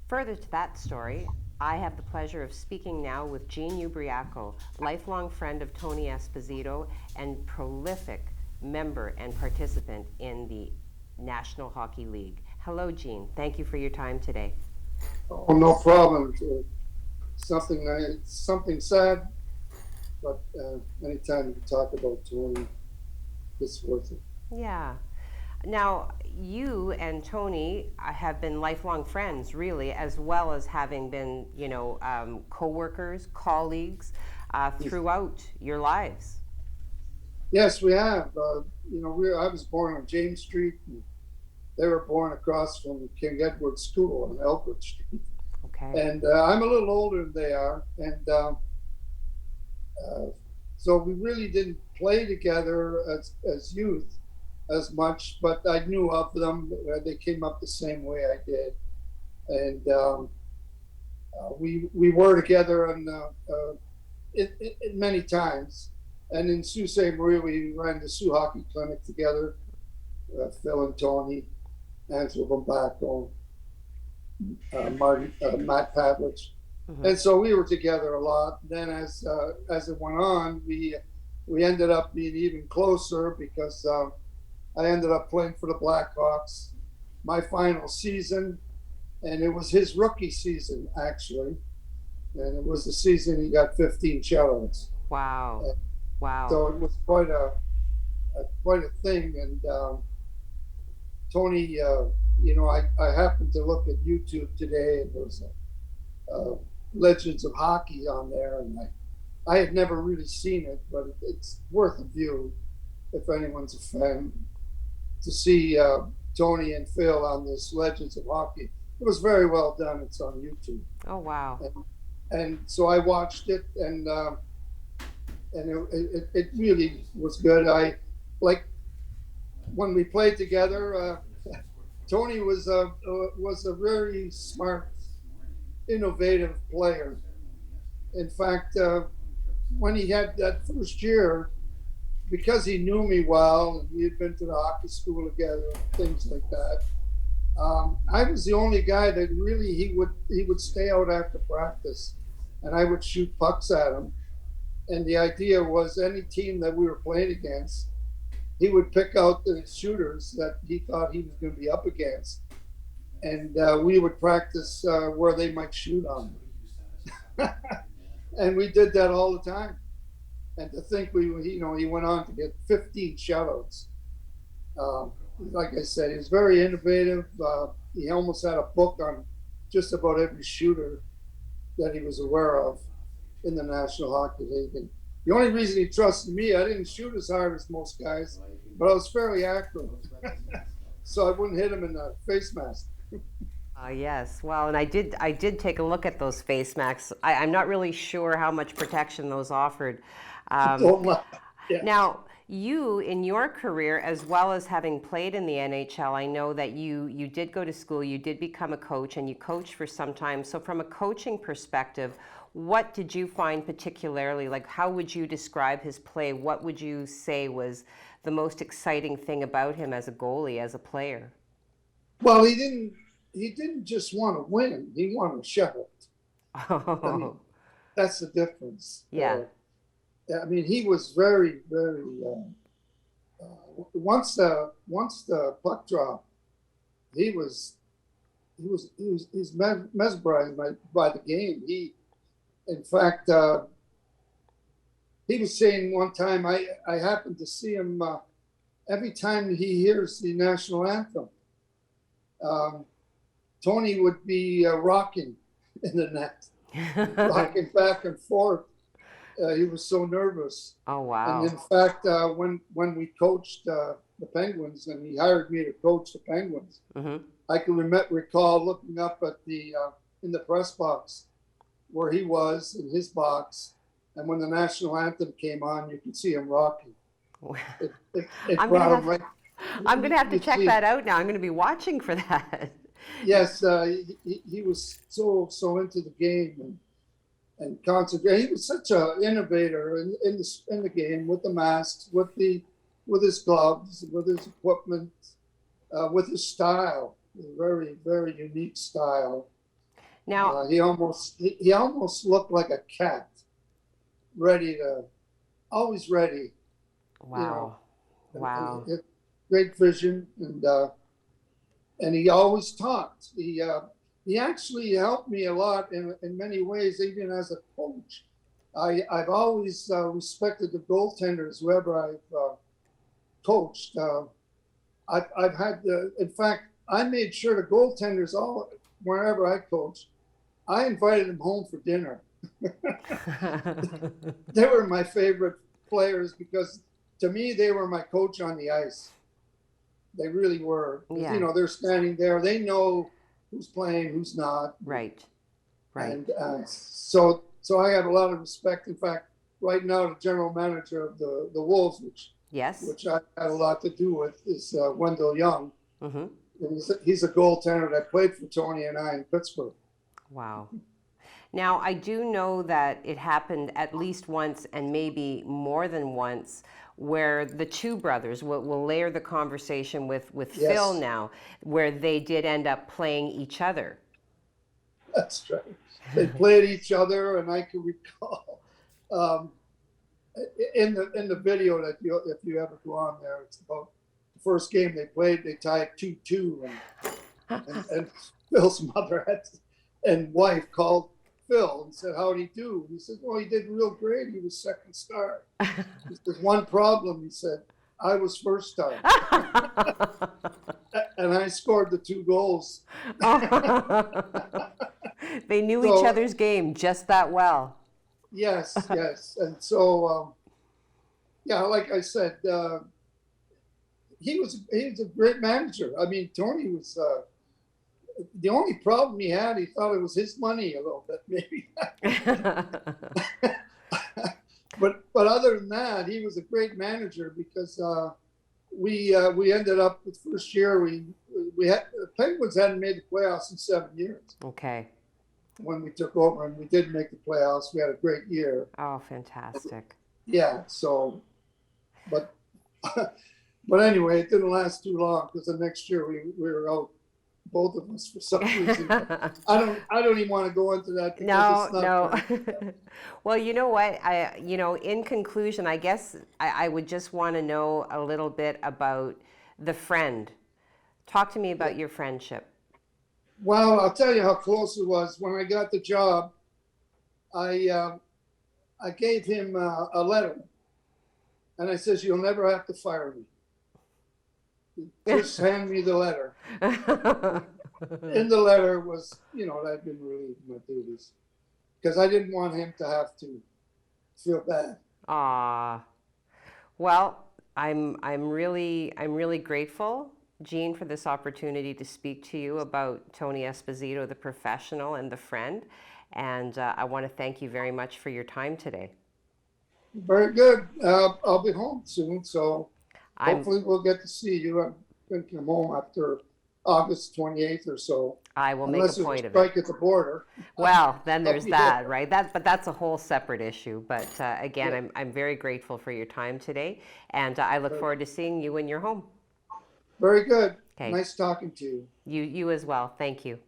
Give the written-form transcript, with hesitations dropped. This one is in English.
Further to that story, I have the pleasure of speaking now with Gene Ubriaco, lifelong friend of Tony Esposito and prolific member and participant in the National Hockey League. Hello, Gene. Thank you for your time today. Oh, no problem. Something sad, but anytime you talk about Tony, it's worth it. Yeah. Now, you and Tony have been lifelong friends, really, as well as having been, co-workers, colleagues throughout your lives. Yes, we have. I was born on James Street, and they were born across from King Edward School on Elbert Street. Okay. And I'm a little older than they are, and so we really didn't play together as youth as much, but I knew of them. They came up the same way I did, and we were together many times. And in Sault Ste. Marie, we ran the Sioux Hockey Clinic together, Phil and Tony, Angela Bombaco, Matt Pavlich. Mm-hmm. And so we were together a lot. Then as it went on, we ended up being even closer because I ended up playing for the Blackhawks my final season, and it was his rookie season actually, and it was the season he got 15 shutouts. Wow. Wow. So it was quite a thing. And Tony, I happened to look at YouTube today, and there was Legends of Hockey on there, and I had never really seen it, but it's worth a view if anyone's a fan to see Tony and Phil on this Legends of Hockey. It was very well done. It's on YouTube. Oh, wow. And so I watched it, and it really was good. I like when we played together. Tony was a very smart, innovative player. In fact, when he had that first year, because he knew me well and we had been to the hockey school together, things like that, I was the only guy that really he would stay out after practice, and I would shoot pucks at him. And the idea was any team that we were playing against, he would pick out the shooters that he thought he was going to be up against, and we would practice where they might shoot on them. And we did that all the time. And to think he went on to get 15 shutouts. Like I said, he was very innovative. He almost had a book on just about every shooter that he was aware of in the National Hockey League. And the only reason he trusted me, I didn't shoot as hard as most guys, but I was fairly accurate. So I wouldn't hit him in the face mask. Yes. Well, and I did take a look at those face masks. I'm not really sure how much protection those offered. Yeah. Now, you, in your career, as well as having played in the NHL, I know that you did go to school, you did become a coach, and you coached for some time. So from a coaching perspective, what did you find particularly, like how would you describe his play? What would you say was the most exciting thing about him as a goalie, as a player? Well, he didn't just want to win, he wanted to shut it. I mean, Oh, that's the difference. yeah. I mean, he was very, very. Once the puck dropped, he was mesmerized by the game. In fact, he was saying one time, I happened to see him every time he hears the national anthem. Tony would be rocking in the net, rocking back and forth. He was so nervous. Oh, wow. And in fact, when we coached the Penguins, and he hired me to coach the Penguins, Mm-hmm. I can recall looking up at the in the press box where he was in his box, and when the national anthem came on, you could see him rocking. It I'm brought gonna him right. I'm going to have to You check see, that out now. I'm going to be watching for that. yes, he was so into the game and concentrate. He was such an innovator in the game, with the masks, with his gloves, with his equipment, with his style, a very, very unique style. Now, He almost looked like a cat, always ready. You know, wow, wow, great vision, and he always talked. He actually helped me a lot in many ways, even as a coach. I've always respected the goaltenders whoever I've coached. I've had, in fact, I made sure the goaltenders wherever I coached, I invited them home for dinner. They were my favorite players because to me, they were my coach on the ice. They really were. yeah, They're standing there. They know who's playing, who's not. right, right. And so I have a lot of respect. In fact, right now, the general manager of the Wolves, Yes. which I had a lot to do with, is Wendell Young. Mm-hmm. And he's a goaltender that played for Tony and I in Pittsburgh. Wow. Now, I do know that it happened at least once and maybe more than once where the two brothers, will layer the conversation with Yes. Phil now, where they did end up playing each other. That's right. They played each other, and I can recall in the video that if you ever go on there, it's about the first game they played. They tied 2-2, and Phil's mother and wife called Phil and said, "How'd he do?" He said, "Well, he did real great. He was second star." There's one problem. He said, "I was first star." And I scored the 2 goals. They knew each other's game just that well. Yes. And so, yeah, like I said, he was a great manager. I mean, Tony was the only problem he had. He thought it was his money a little bit, maybe. But other than that, he was a great manager because we ended up the first year we had the Penguins hadn't made the playoffs in 7 years. Okay. When we took over, and we did make the playoffs, we had a great year. Oh, fantastic. Yeah. So, but anyway, it didn't last too long because the next year we were out, both of us, for some reason. I don't even want to go into that. No. Well, you know what? In conclusion, I guess I would just want to know a little bit about the friend. Talk to me about your friendship. Well, I'll tell you how close it was. When I got the job, I gave him a letter, and I says, "You'll never have to fire me. Just hand me the letter." In the letter was, that I'd been relieved of my duties because I didn't want him to have to feel bad. Ah, well, I'm really grateful, Jean, for this opportunity to speak to you about Tony Esposito, the professional and the friend. And I want to thank you very much for your time today. Very good. I'll be home soon, so hopefully we'll get to see you. I'm going to come home after August 28th or so. I will make a point of it. Strike at the border. Well, then there's that, right? But that's a whole separate issue. But again, I'm very grateful for your time today, and I look forward to seeing you when you're home. Very good. Okay. Nice talking to you. You as well. Thank you.